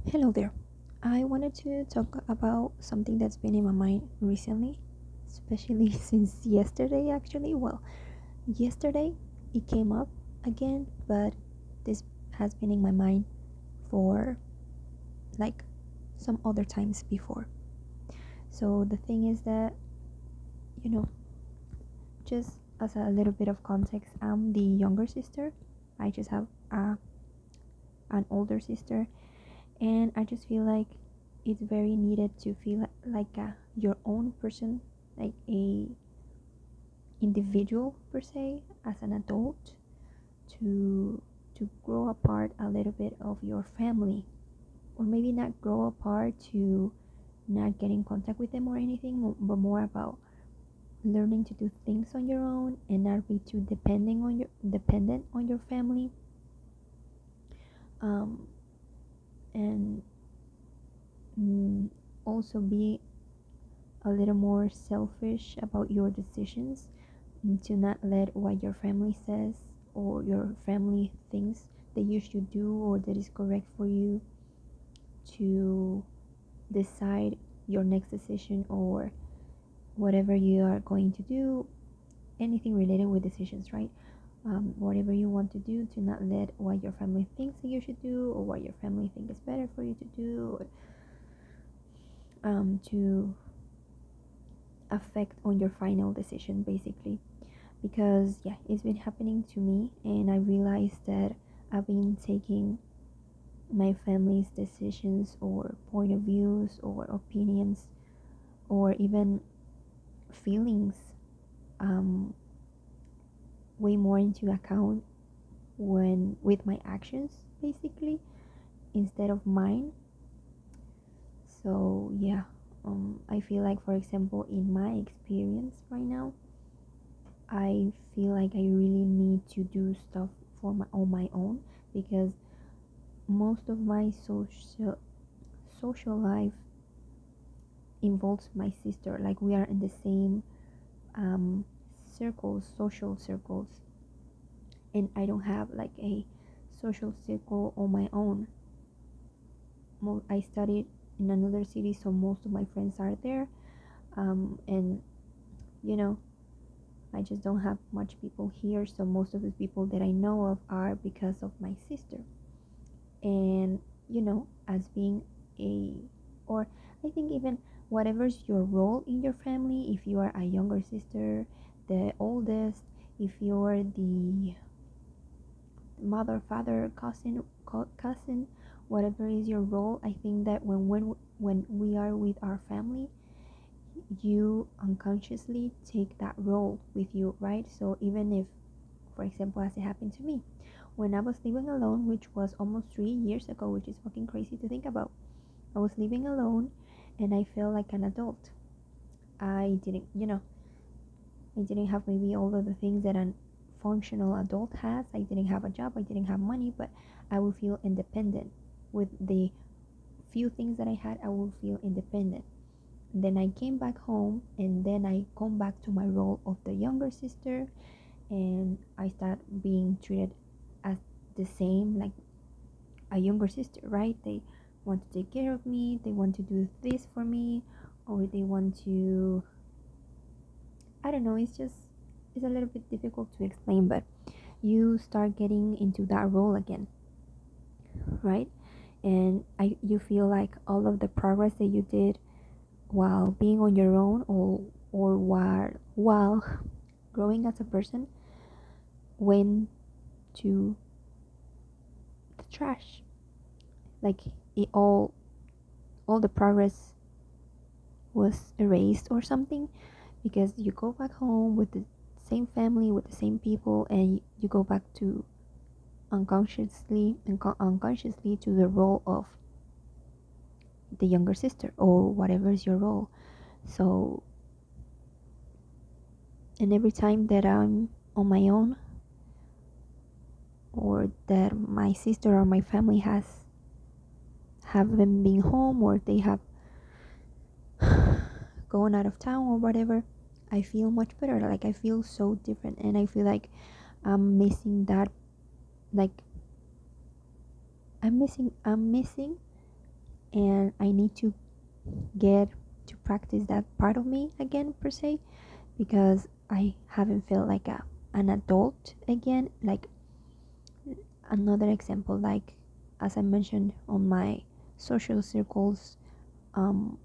Hello there. I wanted to talk about something that's been in my mind recently, especially since yesterday, actually. Well, yesterday it came up again, but this has been in my mind for like some other times before. So the thing is that, you know, just as a little bit of context, I'm the younger sister. I just have an older sister, and I just feel like it's very needed to feel like your own person, like a individual per se, as an adult, to grow apart a little bit of your family, or maybe not grow apart to not get in contact with them or anything, but more about learning to do things on your own and not be too dependent on your family, um, and mm, also be a little more selfish about your decisions, and to not let what your family says or your family thinks that you should do or that is correct for you to decide your next decision or whatever you are going to do, anything related with decisions, right? Whatever you want to do, to not let what your family thinks that you should do or what your family think is better for you to do, or to affect on your final decision, basically. Because yeah, it's been happening to me, and I realized that I've been taking my family's decisions or point of views or opinions or even feelings, um, way more into account when with my actions, basically, instead of mine. So yeah, I feel like, for example, in my experience right now, I feel like I really need to do stuff on my own, because most of my social life involves my sister. Like, we are in the same um, social circles, and I don't have like a social circle on my own. I studied in another city, so most of my friends are there, and you know, I just don't have much people here. So most of the people that I know of are because of my sister. And as being a, or I think even whatever's your role in your family, if you are a younger sister, the oldest, if you're the mother, father, cousin, whatever is your role, I think that when we are with our family, you unconsciously take that role with you, right? So even if, for example, as it happened to me when I was living alone, which was almost 3 years ago, which is fucking crazy to think about. I was living alone, and I felt like an adult. I didn't, I didn't have maybe all of the things that a functional adult has. I didn't have a job, I didn't have money, but I would feel independent. With the few things that I had, I would feel independent. Then I came back home, and then I come back to my role of the younger sister, and I start being treated as the same, like a younger sister, right? They want to take care of me, they want to do this for me, or they want to, I don't know, it's a little bit difficult to explain, but you start getting into that role again, right? And you feel like all of the progress that you did while being on your own, or while growing as a person, went to the trash. Like, it all the progress was erased or something, because you go back home with the same family, with the same people, and you go back to unconsciously to the role of the younger sister, or whatever is your role. So, and every time that I'm on my own, or that my sister or my family haven't been home, or they have gone out of town or whatever, I feel much better. Like, I feel so different, and I feel like I'm missing that. Like, I'm missing and I need to get to practice that part of me again, per se, because I haven't felt like an adult again. Like, another example, like, as I mentioned, on my social circles, um,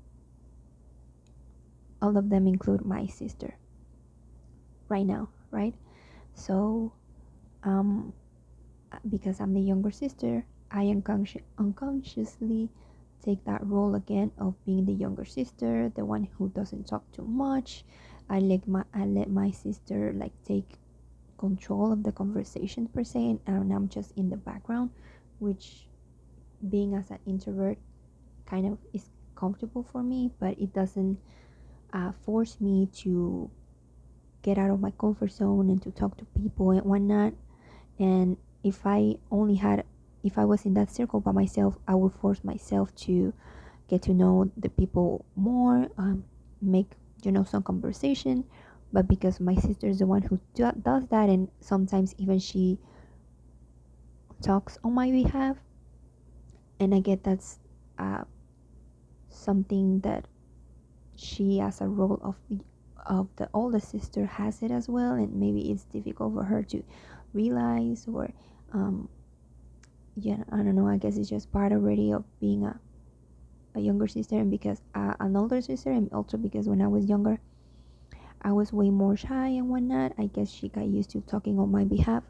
all of them include my sister right now, right? So, um, because I'm the younger sister, I unconsciously take that role again of being the younger sister, the one who doesn't talk too much. I let my sister like take control of the conversation, per se, and I'm just in the background, which, being as an introvert, kind of is comfortable for me, but it doesn't force me to get out of my comfort zone and to talk to people and whatnot. And if I was in that circle by myself, I would force myself to get to know the people more, make some conversation. But because my sister is the one who does that, and sometimes even she talks on my behalf, and I get that's uh, something that she, as a role of the older sister, has it as well, and maybe it's difficult for her to realize, or um, yeah, I don't know, I guess it's just part already of being a younger sister. And because an older sister, and also because when I was younger I was way more shy and whatnot, I guess she got used to talking on my behalf.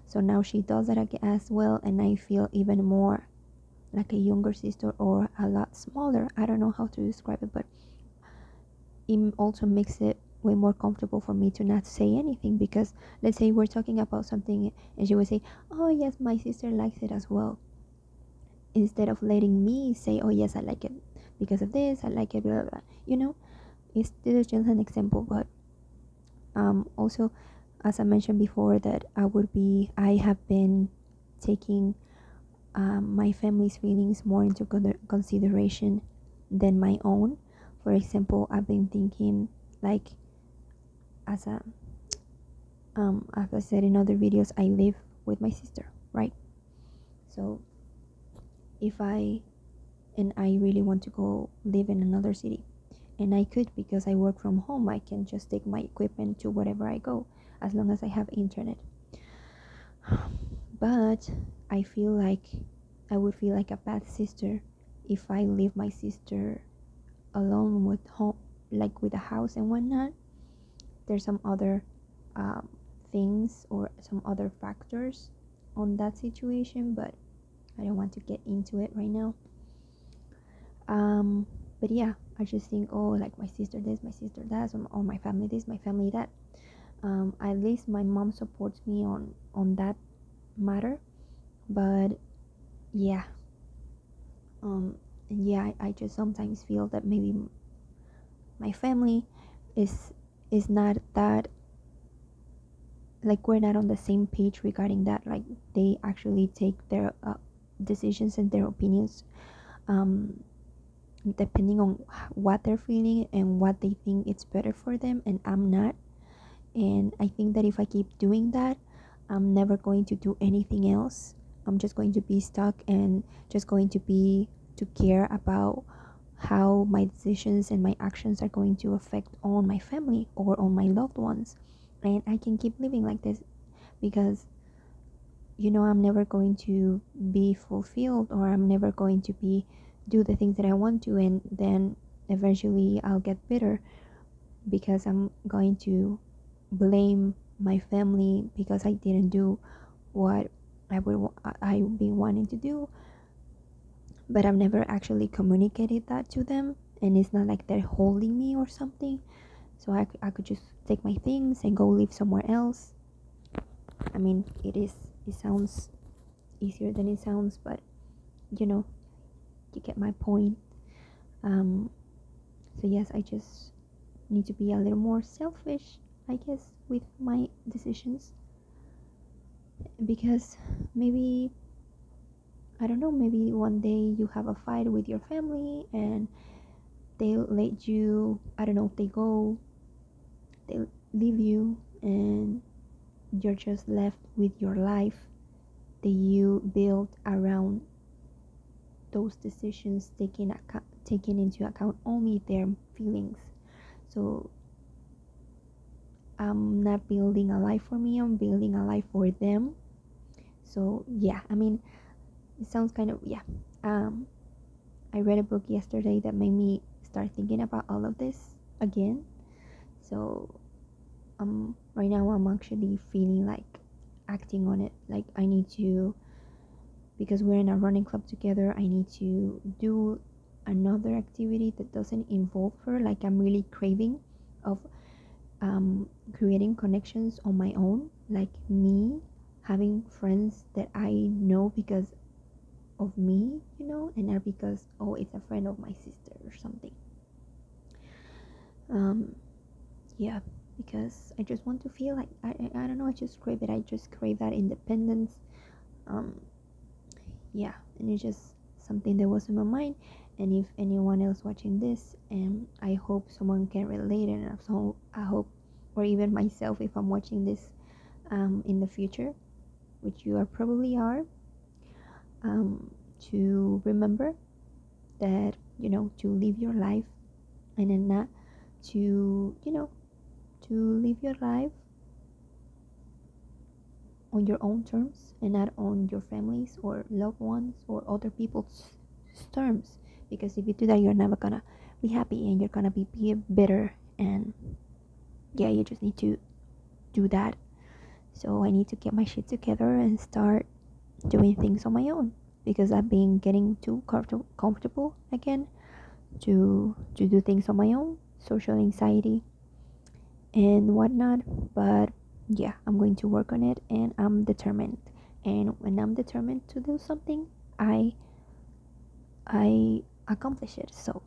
So now she does that as well, and I feel even more like a younger sister, or a lot smaller. I don't know how to describe it, but it also makes it way more comfortable for me to not say anything, because let's say we're talking about something and she would say, oh yes, my sister likes it as well, instead of letting me say, oh yes, I like it because of this, I like it, blah blah blah. This is just an example, but also, as I mentioned before, that I have been taking my family's feelings more into consideration than my own. For example, I've been thinking, like, as a as I said in other videos, I live with my sister, right? So if I really want to go live in another city, and I could, because I work from home, I can just take my equipment to wherever I go, as long as I have internet. But I feel like I would feel like a bad sister if I leave my sister alone with home, like with a house and whatnot. There's some other um, things or some other factors on that situation, but I don't want to get into it right now. Um, but yeah, I just think, oh, like, my sister this, my sister that, or my family this, my family that. At least my mom supports me on that matter. But yeah, and yeah, I just sometimes feel that maybe my family is not that, like, we're not on the same page regarding that. Like, they actually take their decisions and their opinions, um, depending on what they're feeling and what they think it's better for them, and I'm not. And I think that if I keep doing that, I'm never going to do anything else. I'm just going to be stuck, and just going to be to care about how my decisions and my actions are going to affect on my family or on my loved ones. And I can keep living like this, because I'm never going to be fulfilled, or I'm never going to be do the things that I want to, and then eventually I'll get bitter, because I'm going to blame my family because I didn't do what I've been wanting to do, but I've never actually communicated that to them, and it's not like they're holding me or something. So I could just take my things and go live somewhere else. I mean, it sounds easier than it sounds, but you know, you get my point. Um, so yes, I just need to be a little more selfish, I guess, with my decisions, because maybe, I don't know, maybe one day you have a fight with your family and they let you, I don't know, they leave you, and you're just left with your life that you built around those decisions taking into account only their feelings. So I'm not building a life for me, I'm building a life for them. So yeah, I mean, it sounds kind of, yeah. um I read a book yesterday that made me start thinking about all of this again. So right now I'm actually feeling like acting on it. Like I need to, because we're in a running club together, I need to do another activity that doesn't involve her. Like I'm really craving of creating connections on my own, like me having friends that I know because of me, and not because, oh, it's a friend of my sister or something. um yeah, because I just want to feel like I don't know, I just crave it. I just crave that independence. um yeah, and it's just something that was in my mind. And if anyone else watching this, and I hope someone can relate, and so I hope, or even myself, if I'm watching this in the future, which you are probably are, to remember that, to live your life, and then not to, to live your life on your own terms, and not on your family's or loved ones or other people's terms. Because if you do that, you're never gonna be happy, and you're gonna be bitter. And yeah, you just need to do that. So I need to get my shit together and start doing things on my own, because I've been getting too comfortable again to do things on my own. Social anxiety and whatnot. But yeah, I'm going to work on it, and I'm determined. And when I'm determined to do something, I accomplish it. So